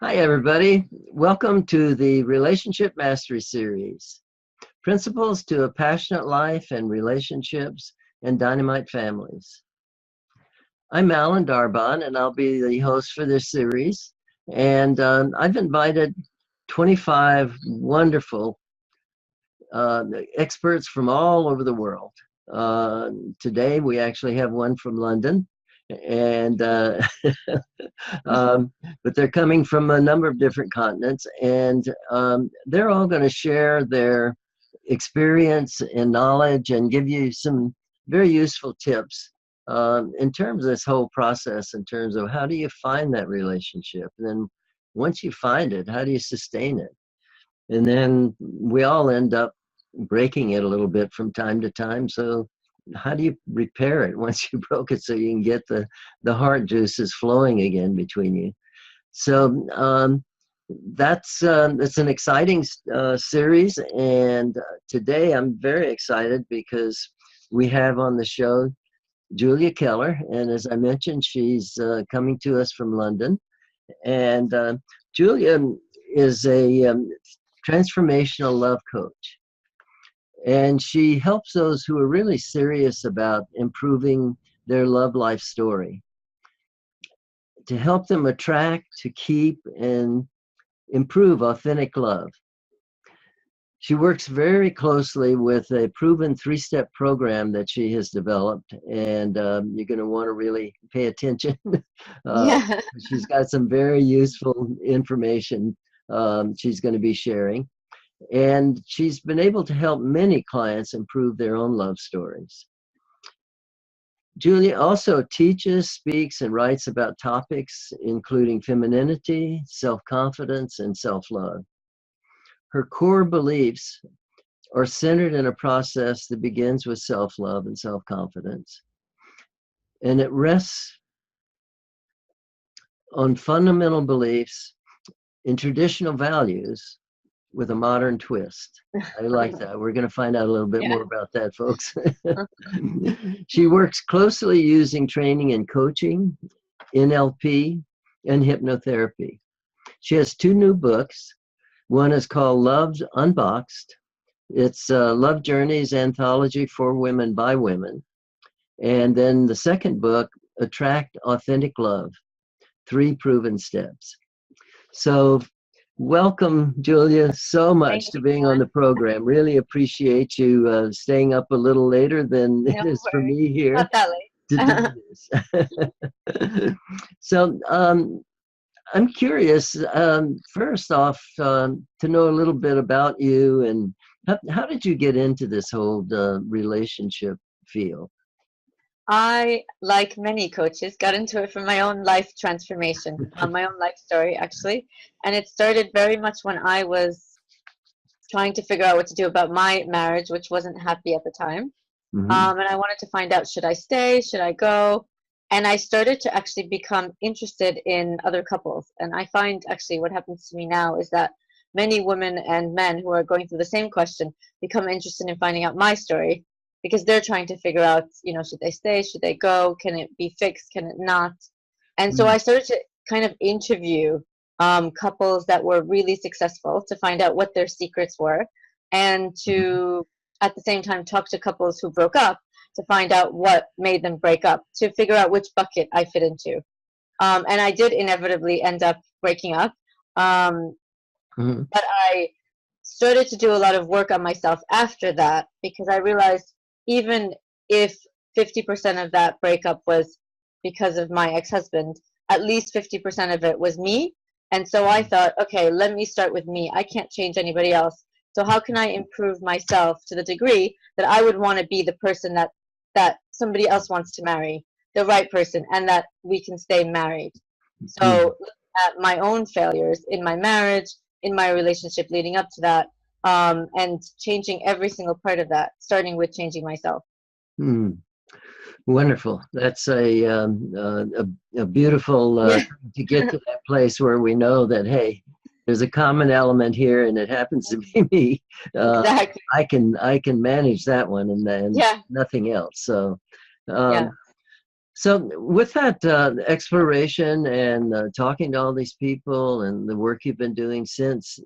Hi, everybody. Welcome to the Relationship Mastery Series, Principles to a Passionate Life and Relationships and Dynamite Families. I'm Alan Darbonne, and I'll be the host for this series. And I've invited 25 wonderful experts from all over the world. Today, we actually have one from London. And but they're coming from a number of different continents, and they're all going to share their experience and knowledge and give you some very useful tips in terms of this whole process, in terms of how do you find that relationship, and then once you find it, how do you sustain it? And then we all end up breaking it a little bit from time to time. So how do you repair it once you broke it so you can get the heart juices flowing again between you? So that's it's an exciting series, and today I'm very excited because we have on the show Julia Keller, and as I mentioned, she's coming to us from London, and Julia is a transformational love coach. And she helps those who are really serious about improving their love life story to help them attract, to keep, and improve authentic love. She works very closely with a proven 3-step program that she has developed, and you're going to want to really pay attention. Yeah. She's got some very useful information she's going to be sharing. And she's been able to help many clients improve their own love stories. Julia also teaches, speaks, and writes about topics including femininity, self-confidence, and self-love. Her core beliefs are centered in a process that begins with self-love and self-confidence. And it rests on fundamental beliefs in traditional values with a modern twist. I like that. We're going to find out a little bit more about that, folks. She works closely using training in coaching, NLP, and hypnotherapy. She has 2 new books. One is called Love Unboxed. It's Love Journeys Anthology for Women by Women. And then the second book, Attract Authentic Love, 3 Proven Steps. So welcome, Julia, so much to being on the program. Really appreciate you staying up a little later than it is for me here Not that to late. do this. So I'm curious, first off, to know a little bit about you, and how did you get into this whole relationship field? I, like many coaches, got into it from my own life transformation, my own life story, actually. And it started very much when I was trying to figure out what to do about my marriage, which wasn't happy at the time. Mm-hmm. And I wanted to find out, should I stay? Should I go? And I started to actually become interested in other couples. And I find actually what happens to me now is that many women and men who are going through the same question become interested in finding out my story because they're trying to figure out, should they stay? Should they go? Can it be fixed? Can it not? And so I started to kind of interview couples that were really successful to find out what their secrets were, and to at the same time talk to couples who broke up to find out what made them break up, to figure out which bucket I fit into. And I did inevitably end up breaking up. But I started to do a lot of work on myself after that, because I realized even if 50% of that breakup was because of my ex-husband, at least 50% of it was me. And so I thought, okay, let me start with me. I can't change anybody else. So how can I improve myself to the degree that I would want to be the person that somebody else wants to marry, the right person, and that we can stay married? So looking at my own failures in my marriage, in my relationship leading up to that, and changing every single part of that, starting with changing myself. Hmm. Wonderful. That's a beautiful Yeah, to get to that place where we know that, hey, there's a common element here, and it happens to be me. exactly. I can manage that one, and then Yeah, nothing else. So, um, yeah. So with that exploration and talking to all these people and the work you've been doing since,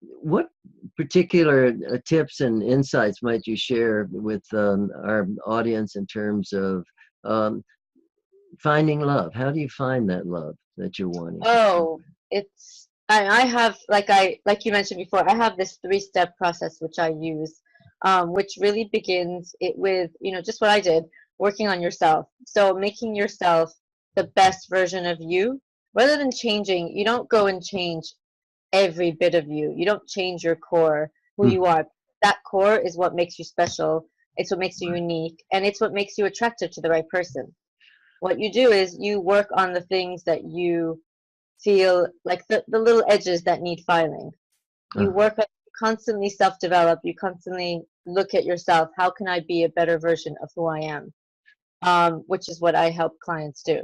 what particular tips and insights might you share with our audience in terms of um, finding love? How do you find that love that you're wanting to find? Oh, it's I have like you mentioned before, I have this three-step process which I use, which really begins it with, just what I did, working on yourself. So making yourself the best version of you, rather than changing, you don't go and change every bit of you. You don't change your core, who Mm, you are. That core is what makes you special. It's what makes you unique, and it's what makes you attractive to the right person. What you do is you work on the things that you feel like the little edges that need filing. You uh, work on constantly self-develop. You constantly look at yourself. How can I be a better version of who I am? Which is what I help clients do.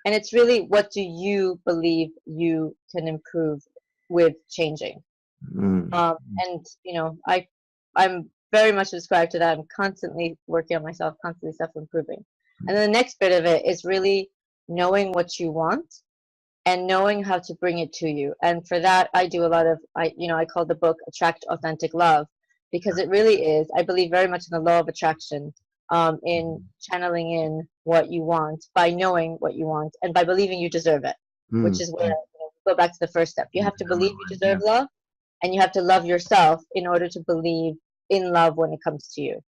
And it's really, what do you believe you can improve with changing? mm, And I'm very much subscribed to that. I'm constantly working on myself, constantly self-improving. And then the next bit of it is really knowing what you want and knowing how to bring it to you. And for that, I do a lot of, I call the book Attract Authentic Love, because it really is, I believe very much in the law of attraction, in channeling in what you want by knowing what you want and by believing you deserve it, which mm, is where, go back to the first step. You have to number believe you one, deserve yeah. love, and you have to love yourself in order to believe in love when it comes to you.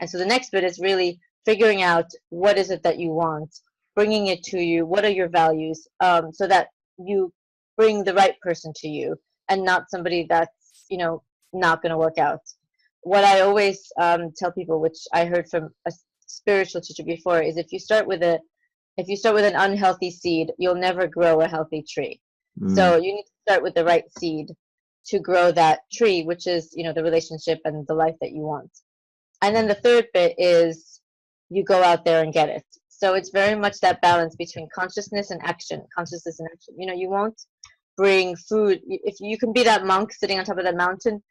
And so the next bit is really figuring out what is it that you want, bringing it to you. What are your values, so that you bring the right person to you and not somebody that's, not going to work out. What I always tell people, which I heard from a spiritual teacher before, is if you start with an unhealthy seed, you'll never grow a healthy tree. Mm, So you need to start with the right seed to grow that tree, which is, the relationship and the life that you want. And then the third bit is you go out there and get it. So it's very much that balance between consciousness and action. Consciousness and action. You won't bring food. If you can be that monk sitting on top of that mountain,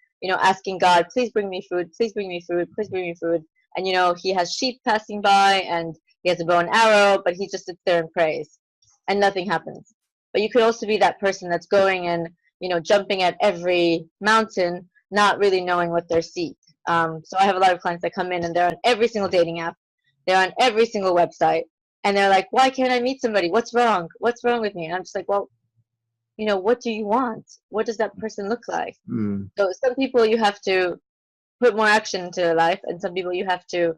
asking God, please bring me food, please bring me food, please bring me food. And he has sheep passing by and he has a bow and arrow, but he just sits there and prays and nothing happens. But you could also be that person that's going and, jumping at every mountain, not really knowing what they're seeking. So I have a lot of clients that come in and they're on every single dating app, they're on every single website, and they're like, "Why can't I meet somebody? What's wrong? What's wrong with me?" And I'm just like, "Well, what do you want? What does that person look like?" mm, So some people you have to put more action into their life, and some people you have to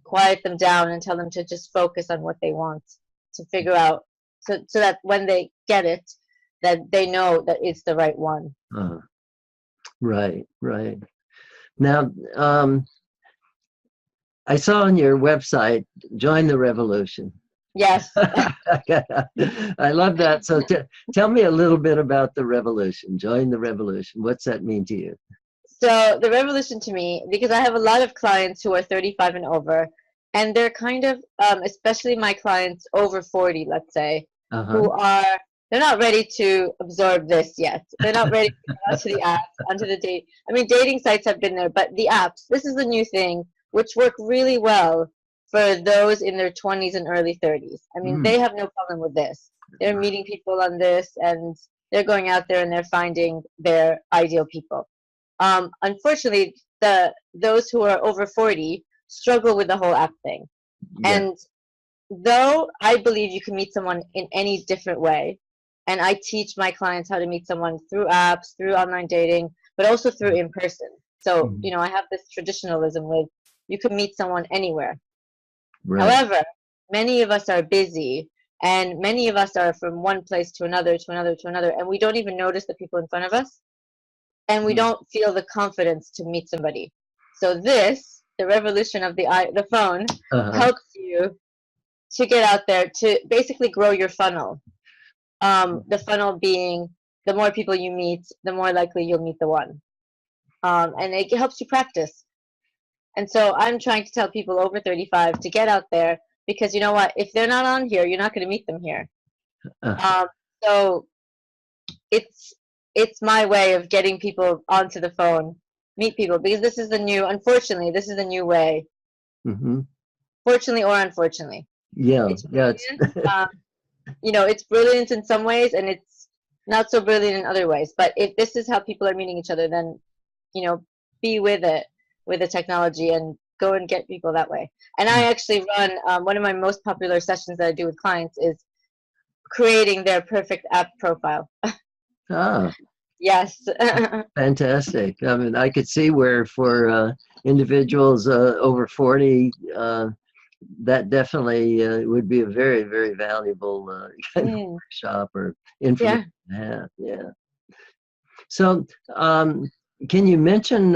quiet them down and tell them to just focus on what they want, to figure out, so that when they get it, that they know that it's the right one. uh, right, right. Now, I saw on your website, join the revolution. Yes. I love that. So tell me a little bit about the revolution. Join the revolution. What's that mean to you? So the revolution to me, because I have a lot of clients who are 35 and over, and they're kind of, especially my clients over 40, let's say, Uh-huh. who are, they're not ready to absorb this yet. They're not ready to get onto the apps, onto the date. I mean, dating sites have been there, but the apps, this is the new thing, which work really well for those in their 20s and early 30s. I mean, Mm, they have no problem with this. They're meeting people on this, and they're going out there and they're finding their ideal people. Unfortunately, those who are over 40 struggle with the whole app thing. yeah. And though I believe you can meet someone in any different way, and I teach my clients how to meet someone through apps, through online dating, but also through in person. So, Mm, I have this traditionalism with you can meet someone anywhere. right. However, many of us are busy, and many of us are from one place to another, to another, to another, and we don't even notice the people in front of us, and we Mm, don't feel the confidence to meet somebody. So this, the revolution of the phone, uh-huh. helps you to get out there to basically grow your funnel. The funnel being the more people you meet, the more likely you'll meet the one. And it helps you practice. And so I'm trying to tell people over 35 to get out there, because you know what? If they're not on here, you're not going to meet them here. Uh, Um, so it's it's my way of getting people onto the phone, meet people, because this is the new, unfortunately, this is the new way. mhm. fortunately or unfortunately. Yeah, It's yeah, it's brilliant. It's brilliant in some ways and it's not so brilliant in other ways. But if this is how people are meeting each other, then, be with it, with the technology and go and get people that way. And I actually run, one of my most popular sessions that I do with clients is creating their perfect app profile. ah, Yes. fantastic. I mean, I could see where for individuals over 40, that definitely would be a very, very valuable kind of Mm, workshop or information yeah. to have. Yeah. So, can you mention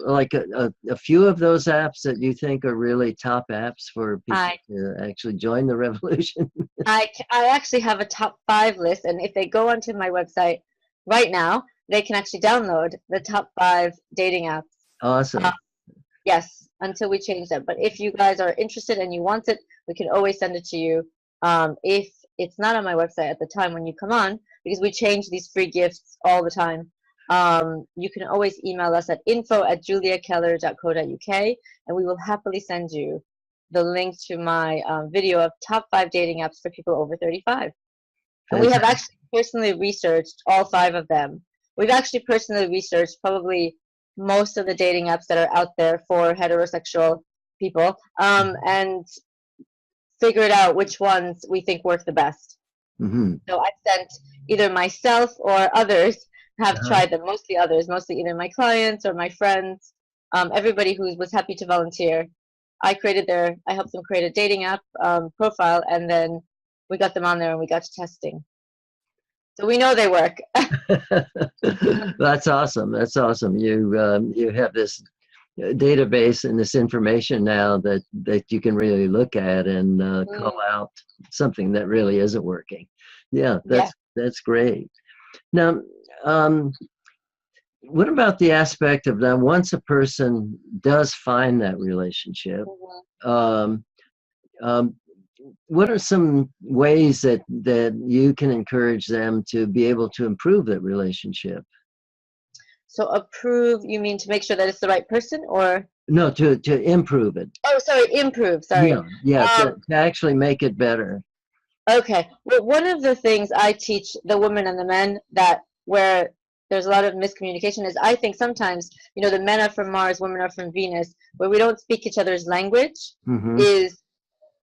like a few of those apps that you think are really top apps for people I to actually join the revolution? I actually have a top 5 list, and if they go onto my website right now, they can actually download the top 5 dating apps. Uh, Awesome. yes, until we change them. But if you guys are interested and you want it, we can always send it to you. If it's not on my website at the time when you come on, because we change these free gifts all the time, you can always email us at info@juliakeller.co.uk, and we will happily send you the link to my video of top 5 dating apps for people over 35. And we have Fantastic. actually personally researched all 5 of them. We've actually personally researched probably most of the dating apps that are out there for heterosexual people, and figured out which ones we think work the best. Hmm. So I've sent either myself or others have Uh-huh. tried them, mostly others, mostly either my clients or my friends, everybody who was happy to volunteer. I helped them create a dating app profile, and then we got them on there and we got to testing. So we know they work. That's awesome. That's awesome. You have this database and this information now that you can really look at and call Mm, out something that really isn't working. Yeah, yeah. that's great. Now, um, what about the aspect of that once a person does find that relationship? Mhm. Um, um, what are some ways that you can encourage them to be able to improve that relationship? So approve, you mean to make sure that it's the right person, or No, to improve it. oh, sorry, improve. Sorry. Yeah, yeah, Um, to actually make it better. okay. Well, one of the things I teach the women and the men that where there's a lot of miscommunication is I think sometimes, the men are from Mars, women are from Venus, where we don't speak each other's language Hmm. is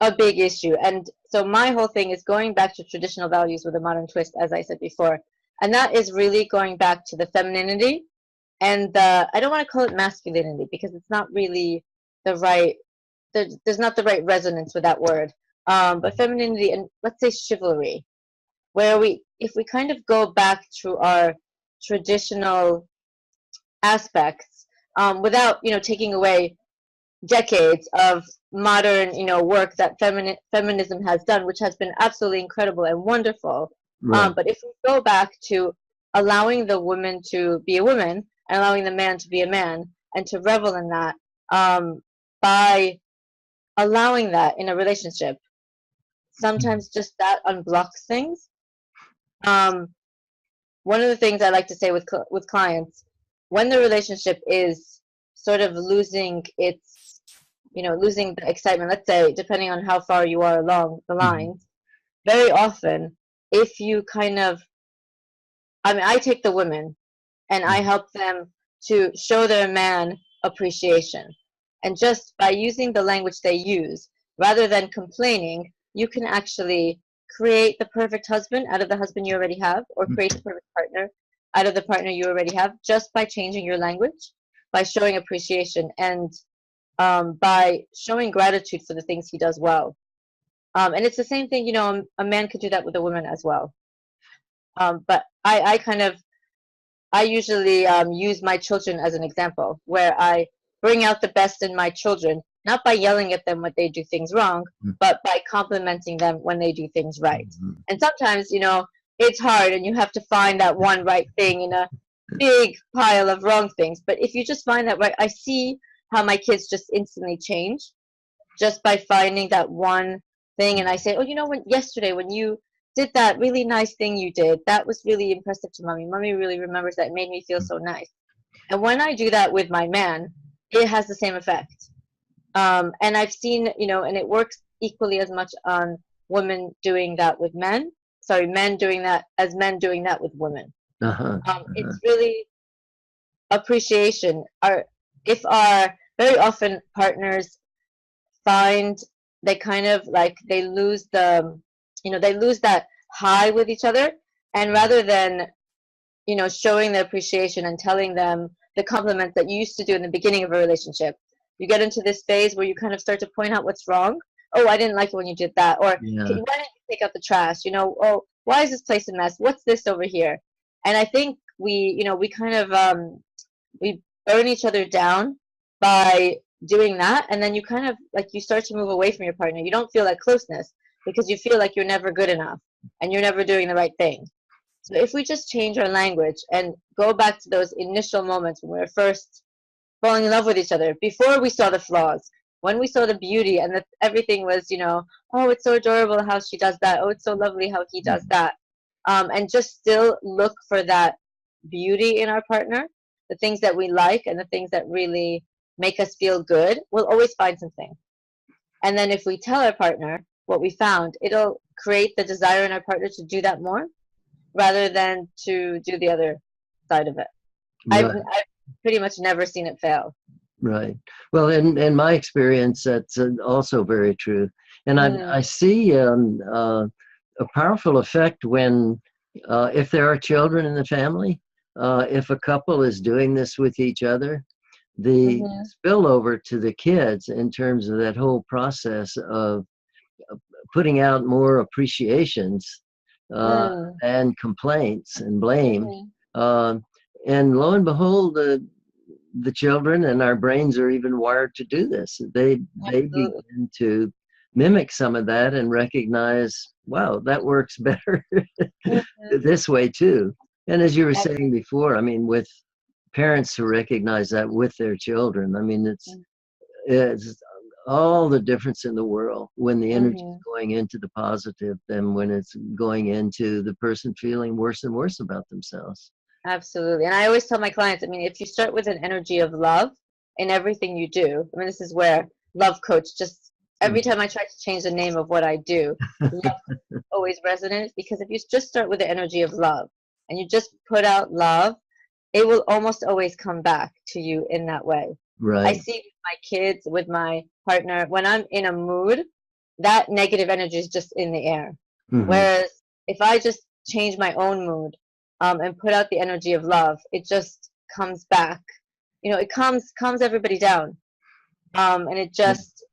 a big issue. And so my whole thing is going back to traditional values with a modern twist, as I said before. And that is really going back to the femininity and I don't want to call it masculinity because it's not really the right, there's not the right resonance with that word. But femininity and let's say chivalry, where if we kind of go back to our traditional aspects, without, taking away decades of modern, work that feminism has done, which has been absolutely incredible and wonderful. Right. But if we go back to allowing the woman to be a woman and allowing the man to be a man and to revel in that, by allowing that in a relationship, sometimes just that unblocks things. Um, One of the things I like to say with clients, when the relationship is sort of losing its, losing the excitement, let's say, depending on how far you are along the Mhm. lines, very often, if you kind of, I mean, I take the women and I help them to show their man appreciation. And just by using the language they use, rather than complaining, you can actually create the perfect husband out of the husband you already have, or create the perfect partner out of the partner you already have, just by changing your language, by showing appreciation, and by showing gratitude for the things he does well. And it's the same thing, a man could do that with a woman as well. But I kind of I usually use my children as an example, where I bring out the best in my children, not by yelling at them when they do things wrong, but by complimenting them when they do things right. Mhm. And sometimes, it's hard and you have to find that one right thing in a big pile of wrong things. But if you just find that right, I see how my kids just instantly change just by finding that one thing. And I say, oh, when yesterday when you did that really nice thing you did, that was really impressive to mommy. Mommy really remembers that. It made me feel so nice. And when I do that with my man, it has the same effect. And I've seen, and it works equally as much on women doing that with men. Sorry, men doing that as men doing that with women. Uh-huh. It's really appreciation. If our very often partners find they kind of like they lose they lose that high with each other, and rather than showing the appreciation and telling them the compliments that you used to do in the beginning of a relationship, you get into this phase where you kind of start to point out what's wrong. Oh, I didn't like it when you did that. Or Yeah. why didn't you take out the trash? Oh, why is this place a mess? What's this over here? And I think we kind of we burn each other down by doing that, and then you kind of like you start to move away from your partner. You don't feel that closeness because you feel like you're never good enough and you're never doing the right thing. So if we just change our language and go back to those initial moments when we were first falling in love with each other, before we saw the flaws, when we saw the beauty and that everything was, oh, it's so adorable how she does that. Oh, it's so lovely how he does that. And just still look for that beauty in our partner, the things that we like and the things that really make us feel good, we'll always find something. And then if we tell our partner what we found, it'll create the desire in our partner to do that more rather than to do the other side of it. Right. I've pretty much never seen it fail. Right. Well, in my experience, that's also very true. And I Mm, see a powerful effect when, if there are children in the family, if a couple is doing this with each other, the mm-hmm, spillover to the kids in terms of that whole process of putting out more appreciations uh, mm, and complaints and blame. mm-hmm. Uh, and lo and behold, the children and our brains are even wired to do this. They Absolutely. begin to mimic some of that and recognize, wow, that works better Mm-hmm. this way too. And as you were saying Absolutely. before, I mean, with parents to recognize that with their children, I mean, it's all the difference in the world when the energy is Mm-hmm. going into the positive than when it's going into the person feeling worse and worse about themselves. Absolutely. And I always tell my clients, I mean, if you start with an energy of love in everything you do, I mean, this is where love coach just every time I try to change the name of what I do, love coach always resonates because if you just start with the energy of love and you just put out love, it will almost always come back to you in that way. I Right. see with my kids, with my partner, when I'm in a mood, that negative energy is just in the air. Hmm. Whereas if I just change my own mood, and put out the energy of love, it just comes back. It calms everybody down, and it just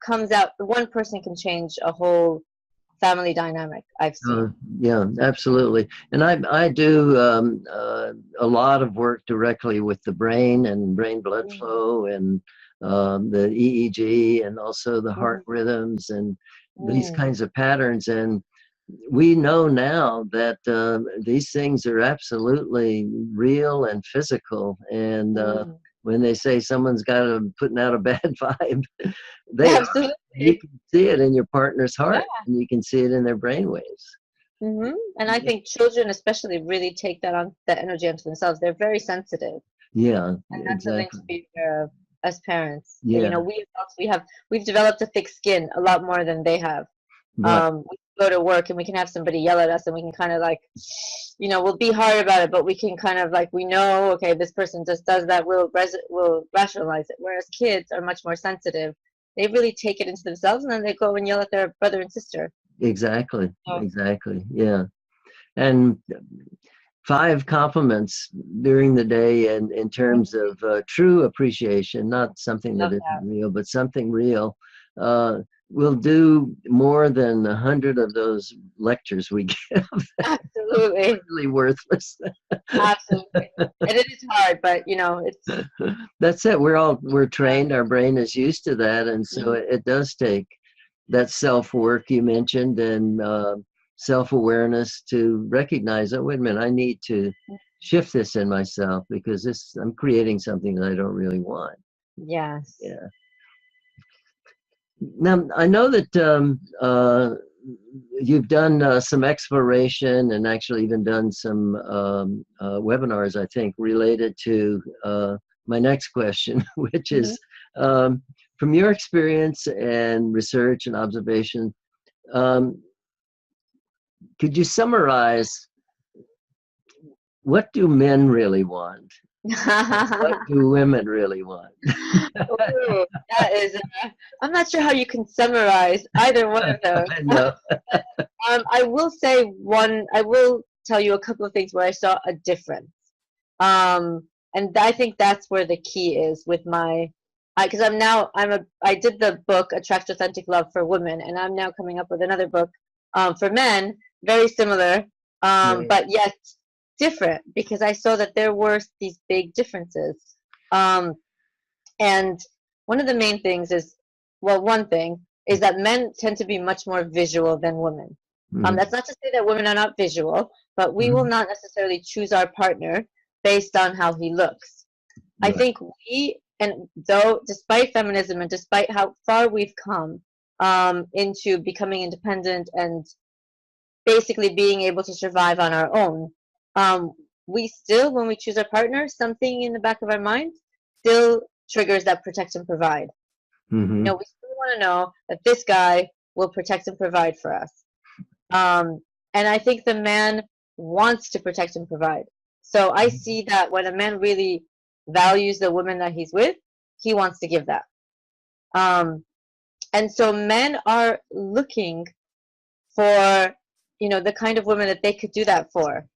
comes out. One person can change a whole family dynamic. I've Uh, seen. yeah, absolutely. And I do a lot of work directly with the brain and brain blood flow and the EEG and also the heart Mm-hmm. rhythms and these Mm-hmm. kinds of patterns. And we know now that these things are absolutely real and physical. And Mm. when they say someone's got a putting out a bad vibe, they are. You Absolutely. can see it in your partner's Yeah. heart, and you can see it in their brain waves. And I think children, especially, really take that energy onto themselves. They're very sensitive. Yeah, And that's something exactly. to be aware of as parents. Yeah, We adults, we've developed a thick skin a lot more than they have. right. We can go to work and we can have somebody yell at us and we can kind of like, we'll be hard about it, but we can kind of like, we know, okay, this person just does that. We'll rationalize it. Whereas kids are much more sensitive. They really take it into themselves and then they go and yell at their brother and sister. Exactly. So, Exactly. Yeah. And 5 compliments during the day, and in terms of true appreciation, not something that love isn't that. real, but something real, uh, will do more than 100 of those lectures we give. Absolutely. Really worthless. Absolutely. And it is hard, but it's, That's it. We're trained. Our brain is used to that, and so it does take that self work you mentioned and self awareness to recognize, oh, wait a minute, I need to shift this in myself because I'm creating something that I don't really want. yes. Yeah. Now I know that you've done some exploration and actually even done some webinars, I think, related to my next question, which Hmm. is um, from your experience and research and observation, um, could you summarize what do men really want? What do women really want? Ooh, that is, I'm not sure how you can summarize either one of those. I know. I will say I will tell you a couple of things where I saw a difference. And I think that's where the key is with because I did the book Attract Authentic Love for Women, and I'm now coming up with another book for men, very similar, Right. but yet different, because I saw that there were these big differences. Um, and one of the main things is, well, one thing is that men tend to be much more visual than women. Mhm. That's not to say that women are not visual, but we will Mhm. not necessarily choose our partner based on how he looks. I Right. think and though, despite feminism and despite how far we've come into becoming independent and basically being able to survive on our own, um, we still, when we choose our partner, something in the back of our mind still triggers that protect and provide. Mhm. We still want to know that this guy will protect and provide for us. Um, and I think the man wants to protect and provide. So I see that when a man really values the woman that he's with, he wants to give that. Um, and so men are looking for, the kind of women that they could do that for.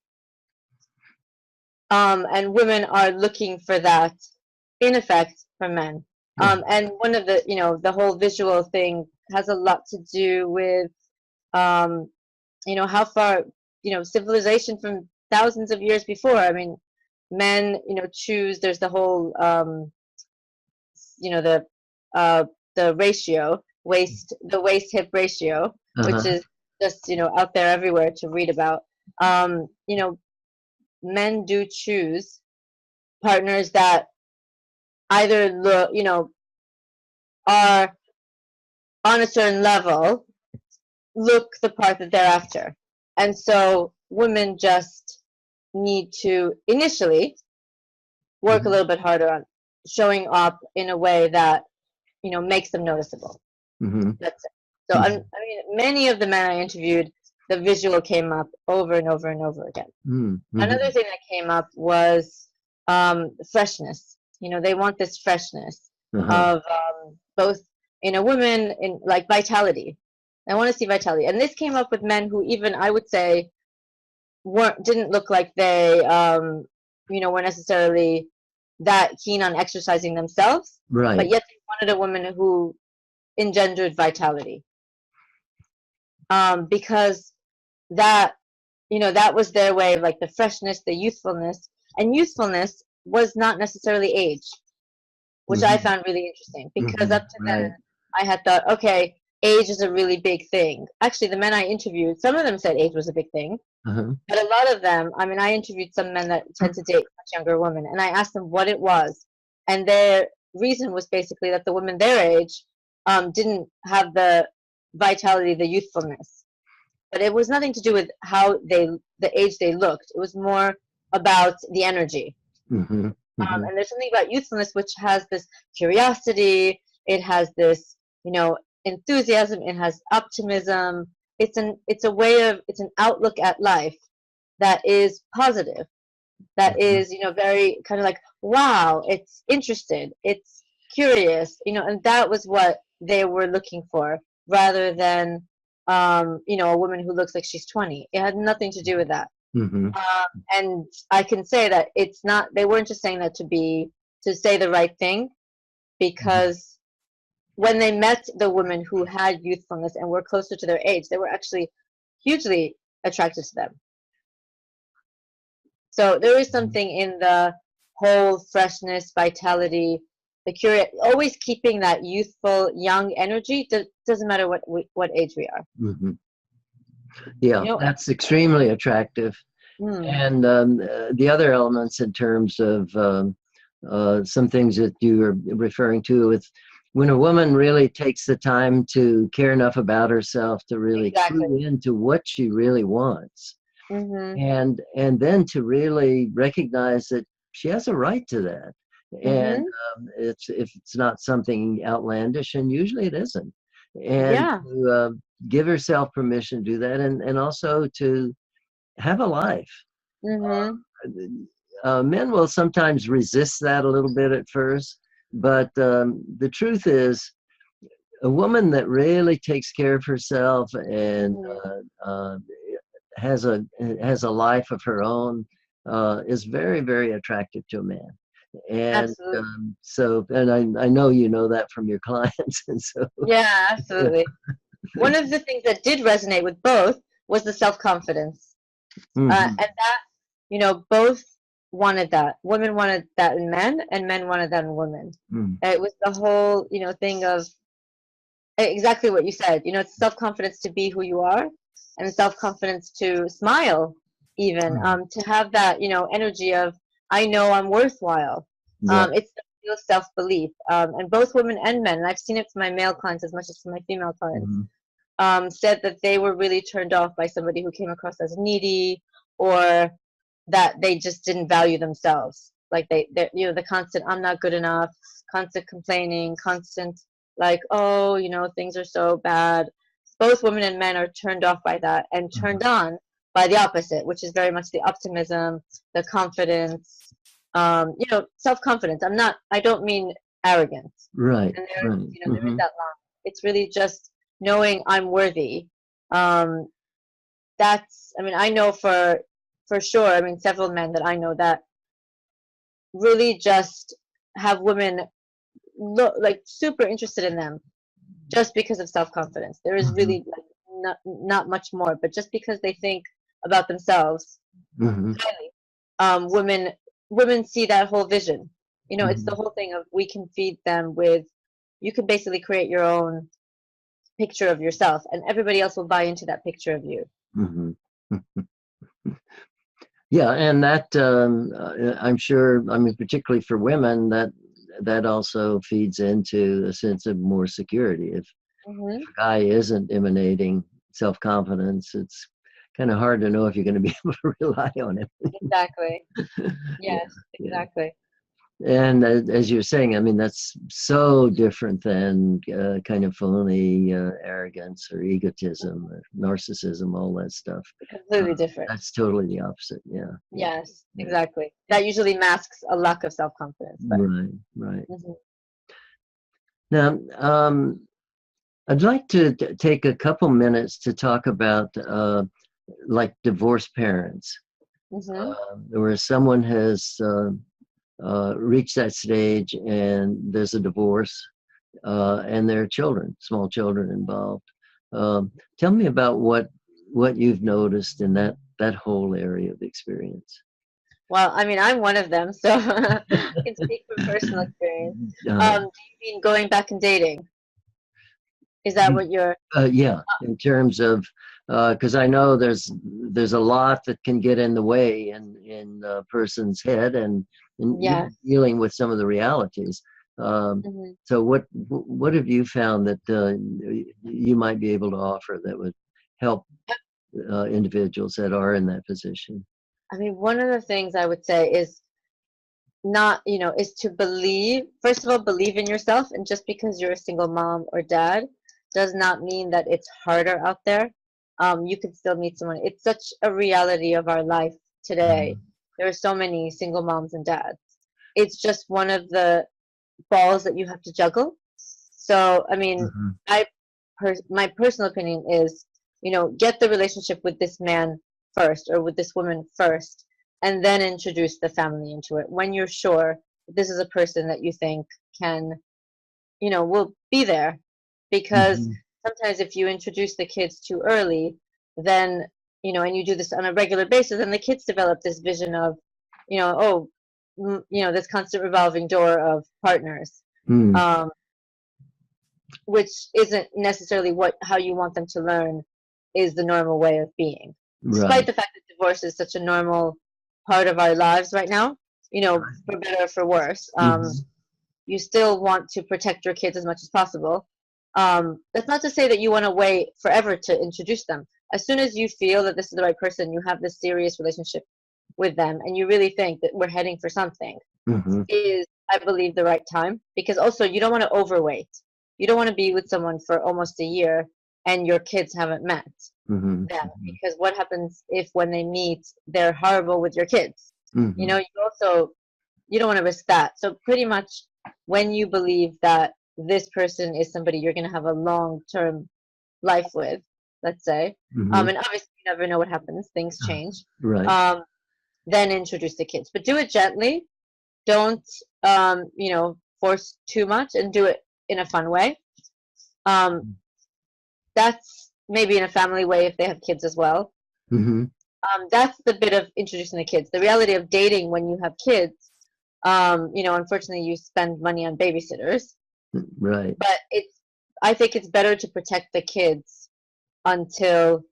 And women are looking for that, in effect, from men. And one of the whole visual thing has a lot to do with, um, how far, civilization from thousands of years before. I mean, men, choose. There's the whole, you know, the uh, the ratio, the waist hip ratio, which Uh-huh. is just out there everywhere to read about. Um, you know, Men do choose partners that either look, are on a certain level, look the part that they're after. And so women just need to initially work a Mhm. little bit harder on showing up in a way that, makes them noticeable. Mhm. That's it. So Mhm. I mean, many of the men I interviewed, the visual came up over and over and over again. Mhm. Another Mhm. thing that came up was freshness. They want this freshness Uh-huh. of both in a woman, in like vitality. I want to see vitality, and this came up with men who even I would say didn't look like they were necessarily that keen on exercising themselves, but Right. yet they wanted a woman who engendered vitality, because that that was their way of like the freshness, the youthfulness, and youthfulness was not necessarily age, which I Mhm. found really interesting, because Mhm. up to then Right. I had thought, okay, age is a really big thing. Actually, the men I interviewed, some of them said age was a big thing, Uh-huh. but a lot of them, I mean, I interviewed some men that tend to date much younger women, and I asked them what it was, and their reason was basically that the women their age didn't have the vitality, the youthfulness, but it was nothing to do with the age they looked. It was more about the energy. Mhm. Mhm. And there's something about youthfulness which has this curiosity. It has this, enthusiasm. It has optimism. It's an outlook at life that is positive. That Mhm. is, very kind of like, wow, it's interested. It's curious, and that was what they were looking for, rather than a woman who looks like she's 20. It had nothing to do with that. Mhm. And I can say that it's not, they weren't just saying that to say the right thing, Mhm. because when they met the women who had youthfulness and were closer to their age, they were actually hugely attracted to them. So there is something in the whole freshness, vitality, the curious, always keeping that youthful, young energy. Doesn't matter what age we are. Mhm. Yeah, You know. that's extremely attractive. Mm, And the other elements in terms of some things that you are referring to with when a woman really takes the time to care enough about herself to really exactly. clue into what she really wants, Hmm. and then to really recognize that she has a right to that. and Mhm. it's if it's not something outlandish, and usually it isn't. And Yeah. to give herself permission to do that, and also to have a life. Mhm. Men will sometimes resist that a little bit at first, but the truth is, a woman that really takes care of herself and Mhm. has a has a life of her own is very, very attractive to a man. And Absolutely. and I know you know that from your clients, and so Yeah, absolutely. One of the things that did resonate with both was the self-confidence. mhm, And that, both wanted that. Women wanted that in men, and men wanted that in women. mm, It was the whole, thing of exactly what you said. It's self-confidence to be who you are, and self-confidence to smile, even mm, to have that, energy of I know I'm worthwhile. right. It's the real self-belief, and both women and men, and I've seen it for my male clients as much as for my female clients, Mhm, said that they were really turned off by somebody who came across as needy, or that they just didn't value themselves. Like they the constant I'm not good enough, constant complaining, constant like, oh, things are so bad. Both women and men are turned off by that and mhm. turned on by the opposite, which is very much the optimism, the confidence, self-confidence. I don't mean arrogance. Right, And right. there is Mhm, that line. It's really just knowing I'm worthy. Um, I mean, I know for sure, I mean, several men that I know that really just have women look like super interested in them just because of self-confidence. There is mhm, really like not much more, but just because they think about themselves mhm, highly, women see that whole vision. It's the mhm, whole thing of we can feed them with, you can basically create your own picture of yourself, and everybody else will buy into that picture of you. mhm. Yeah, and that I'm sure. I mean, particularly for women, that also feeds into a sense of more security. If Hmm. a guy isn't emanating self-confidence, it's kind of hard to know if you're going to be able to rely on him. Exactly. Yeah, Yes, yeah. exactly. And as you're saying, I mean, that's so different than kind of phony arrogance or egotism or narcissism, all that stuff. Uh, Completely different. that's totally the opposite. Yeah, yeah, Yes, yeah. exactly. That usually masks a lack of self-confidence, but Right, right. hmm Now, I'd like to take a couple minutes to talk about like divorced parents, hmm where someone has reached that stage and there's a divorce and there are children, small children involved. Tell me about what you've noticed in that whole area of experience. well, I mean, I'm one of them, so I can speak from personal experience. Uh, Do you mean going back and dating? Is that what you're? yeah, in terms of because I know there's a lot that can get in the way in a person's head, and you're Yes. dealing with some of the realities. Um, Hmm. so what have you found that you might be able to offer that would help individuals that are in that position? I mean, one of the things I would say is not, is to believe, first of all, believe in yourself. And just because you're a single mom or dad does not mean that it's harder out there. You can still meet someone. It's such a reality of our life today. Mhm, There are so many single moms and dads. It's just one of the balls that you have to juggle. So, I mean, mhm, my personal opinion is, get the relationship with this man first or with this woman first, and then introduce the family into it when you're sure this is a person that you think can, will be there. Because mhm, sometimes if you introduce the kids too early, then, and you do this on a regular basis, then the kids develop this vision of, oh, this constant revolving door of partners. mhm. Um, which isn't necessarily what how you want them to learn is the normal way of being. Despite Right. the fact that divorce is such a normal part of our lives right now, for better or for worse, Mhm, you still want to protect your kids as much as possible. That's not to say that you want to wait forever to introduce them. As soon as you feel that this is the right person, you have this serious relationship with them, and you really think that we're heading for something, mhm, is I believe, the right time, because also you don't want to overweight. You don't want to be with someone for almost a year and your kids haven't met Mm-hmm. them, because what happens if when they meet they're horrible with your kids? You Mm-hmm. know, you don't want to risk that. So pretty much when you believe that this person is somebody you're going to have a long-term life with, let's say, Mm-hmm. and obviously you never know what happens, things change, Right. um, then introduce the kids, but do it gently. Don't force too much, and do it in a fun way. um, that's maybe in a family way if they have kids as well. Mm-hmm. That's the bit of introducing the kids. The reality of dating when you have kids, unfortunately you spend money on babysitters, Right. but I think it's better to protect the kids until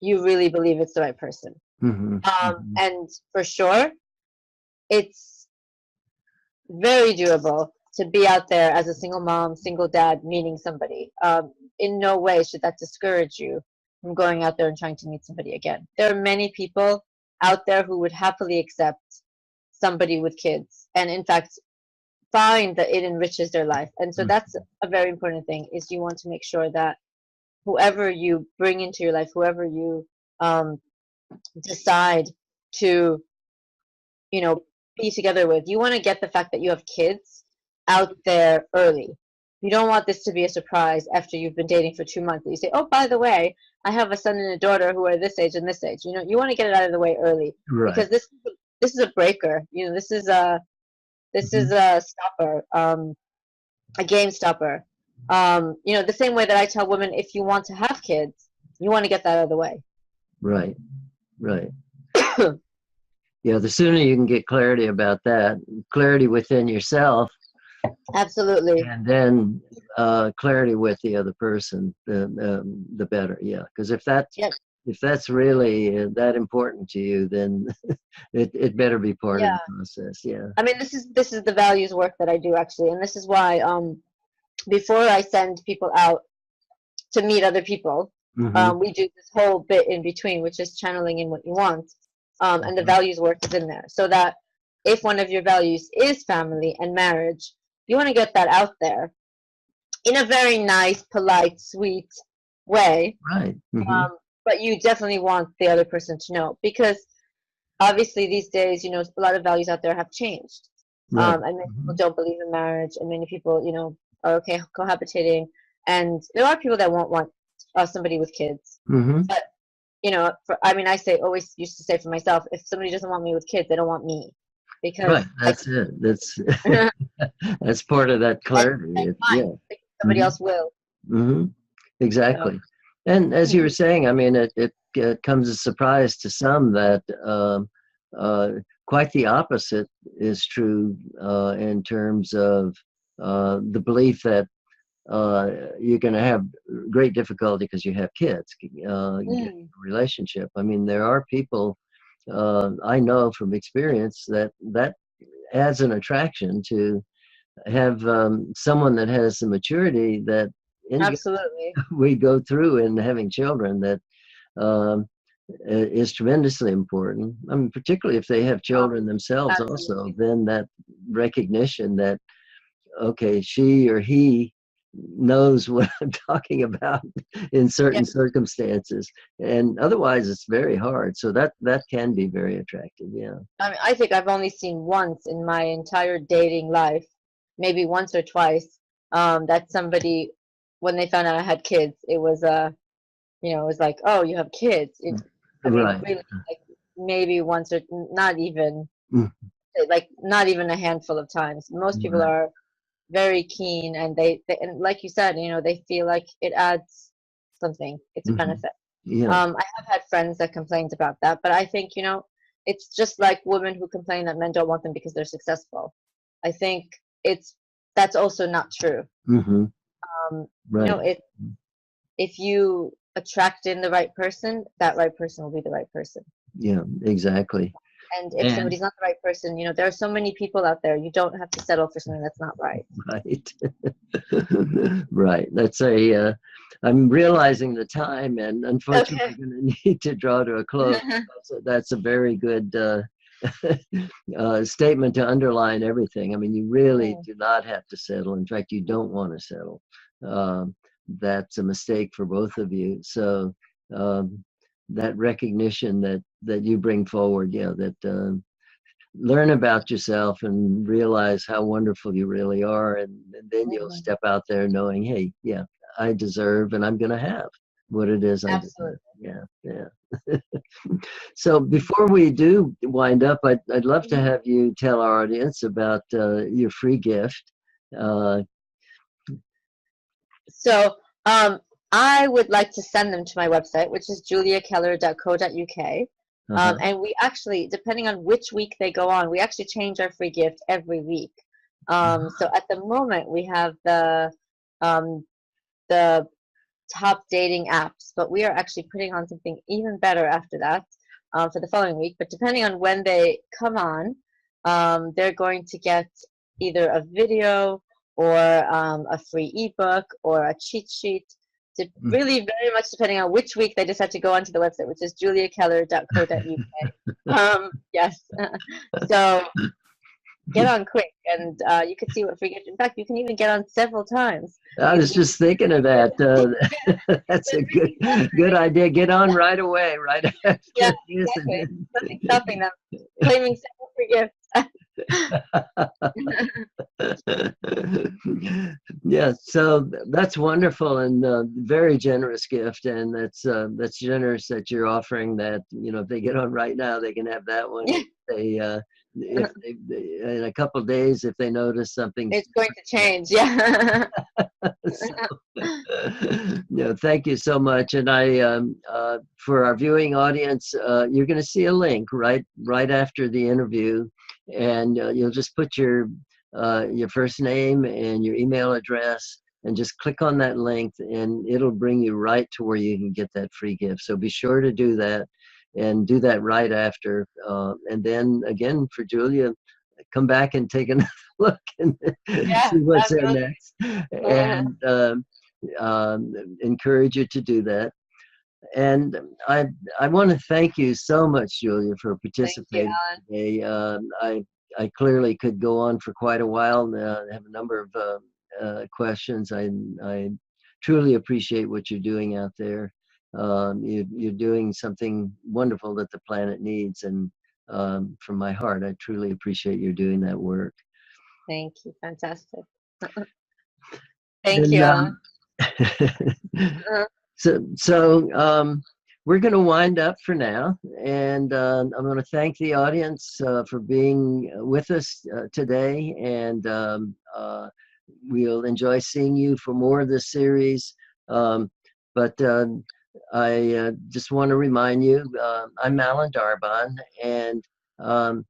you really believe it's the right person. Mm-hmm. Mm-hmm. And for sure, it's very doable to be out there as a single mom, single dad, meeting somebody. In no way should that discourage you from going out there and trying to meet somebody again. There are many people out there who would happily accept somebody with kids, and in fact find that it enriches their life. And so that's a very important thing, is you want to make sure that whoever you bring into your life, whoever you um, decide to, be together with, you want to get the fact that you have kids out there early. You don't want this to be a surprise after you've been dating for 2 months that you say, oh, by the way, I have a son and a daughter who are this age and this age. You want to get it out of the way early, Right. because this is a breaker. This Mm-hmm. is a stopper, a game stopper. The same way that I tell women, if you want to have kids, you want to get that out of the way. Right. Right. Yeah, the sooner you can get clarity about that, clarity within yourself, Absolutely. and then clarity with the other person, the better. Yeah, because Yep. if that's really that important to you, then it better be part of Yeah. the process. Yeah. I mean, this is the values work that I do, actually, and this is why before I send people out to meet other people, Mm-hmm. we do this whole bit in between, which is channeling in what you want, and the values work is in there, so that if one of your values is family and marriage, you want to get that out there in a very nice, polite, sweet way. Right. Mm-hmm. But you definitely want the other person to know, because obviously these days, a lot of values out there have changed. Right. And many Mm-hmm. people don't believe in marriage, and many people, are okay cohabitating. And there are people that won't want somebody with kids. Mm-hmm. But, I always used to say for myself, if somebody doesn't want me with kids, they don't want me. Because Right. That's it. That's that's part of that clarity. that's Yeah. fine. Somebody Mm-hmm. else will. Mm-hmm. So, Exactly. And as you were saying, I mean, it comes as a surprise to some that uh, quite the opposite is true in terms of the belief that you're going to have great difficulty because you have kids, getting a relationship. I mean, there are people I know from experience that adds an attraction to have someone that has the maturity that absolutely. we go through in having children, that um, is tremendously important. I mean, particularly if they have Oh, children themselves also, absolutely. then that recognition that, okay, she or he knows what I'm talking about in Yeah. certain circumstances. And otherwise it's very hard. So that can be very attractive. Yeah. I think I've only seen once in my entire dating life, maybe once or twice, that somebody, when they found out I had kids, it was it was like, oh, you have kids. Right. Really, like maybe once, or not even, Mm. like not even a handful of times. Most people Right. are very keen, and they and like you said, they feel like it adds something. It's a Mhm. benefit. Yeah. I have had friends that complained about that, but I think, it's just like women who complain that men don't want them because they're successful. I think it's that's also not true. Hmm. Um, Right. if you attract in the right person, that right person will be the right person. Yeah, exactly. And if And somebody's not the right person, there are so many people out there. You don't have to settle for something that's not right. right. Right. I'm realizing the time, and unfortunately Okay. we're going to need to draw to a close. That's a very good statement to underline everything. I mean, you really Mm, do not have to settle. In fact, you don't want to settle. Um, that's a mistake for both of you. So um, that recognition that you bring forward, that learn about yourself and realize how wonderful you really are, and then you'll mhm. step out there knowing, hey, yeah, I deserve and I'm going to have what it is I deserve. Absolutely. Yeah, yeah. So before we do wind up, I'd love to Mhm. have you tell our audience about your free gift. Uh, So, I would like to send them to my website, which is juliakeller.co.uk. uh-huh. And we actually, depending on which week they go on, we actually change our free gift every week. So at the moment, we have um, the top dating apps, but we are actually putting on something even better after that for the following week. But depending on when they come on, they're going to get either a video or a free ebook or a cheat sheet. Really, very much depending on which week they decide to go onto the website, which is juliakeller.co.uk. Yes. So get on quick, and you can see what free gift. In fact, you can even get on several times I because was just thinking of that. That's they're a really good idea. Get on right away, right yeah, after exactly. using Nothing stopping them claiming several free gifts. Yeah, so that's wonderful and very generous gift, and that's generous that you're offering that. If they get on right now, they can have that one. If they in a couple of days, if they notice something's It's going to change. Yeah. so, thank you so much. And I, for our viewing audience, you're going to see a link right after the interview, and you'll just put your first name and your email address, and just click on that link, and it'll bring you right to where you can get that free gift. So be sure to do that, and do that right after. And then again, for Julia, come back and take another look and Yeah, see what's there absolutely. next, and encourage you to do that. And I want to thank you so much, Julia, for Thank you, participating Alan. today. I clearly could go on for quite a while. I have a number of questions. I truly appreciate what you're doing out there. You're doing something wonderful that the planet needs, and from my heart, I truly appreciate you doing that work. Thank you. Fantastic. Thank you, And Alan. so we're going to wind up for now, and I'm going to thank the audience for being with us today, and we'll enjoy seeing you for more of this series. But I just want to remind you, I'm Alan Darbonne, and um,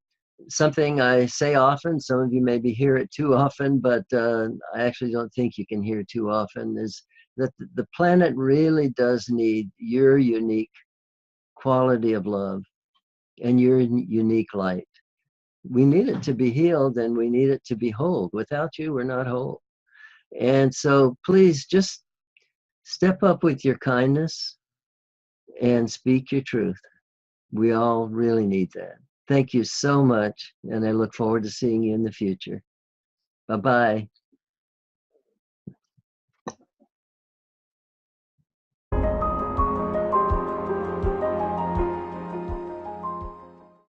something I say often, some of you maybe hear it too often, but I actually don't think you can hear it too often, is that the planet really does need your unique quality of love and your unique light. We need it to be healed, and we need it to be whole. Without you, we're not whole. And so please just step up with your kindness and speak your truth. We all really need that. Thank you so much, and I look forward to seeing you in the future. Bye-bye.